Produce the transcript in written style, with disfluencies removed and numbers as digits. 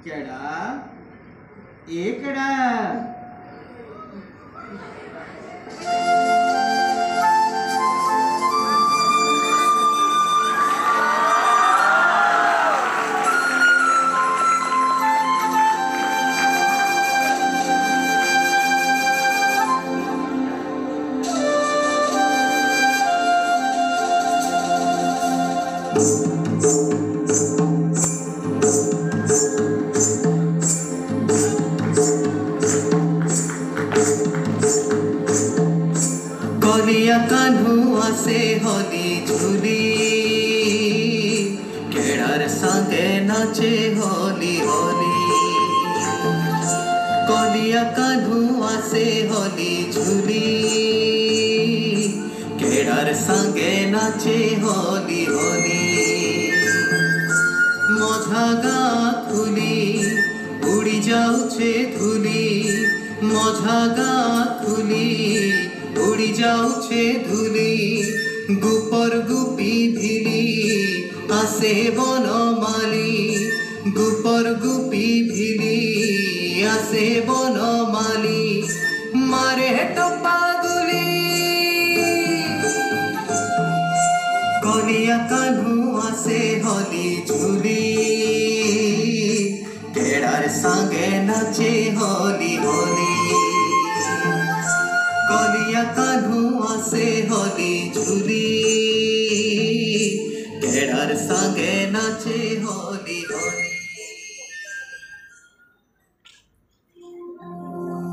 केड़ा ए केड़ा कलिया कान्हू आसे होली झुली केड़ार संगे नाचे होली होली कलिया कान्हू आसे होली झुली केड़ार संगे नाचे होली होली मझा गा खुली उड़ी जाऊछे धुली मझा गा खुली उड़ी जाऊछे धुली गुपर गुपी भिली आसे बनमाली गुपर गुपी भिली आसे बनमाली मारे टोपा गुली कलिया कान्हू आसे होली झुली केड़ार संगे नाचे होली होली कलिया कान्हू आसे होली झुली केड़ार संगे नाचे होली होली।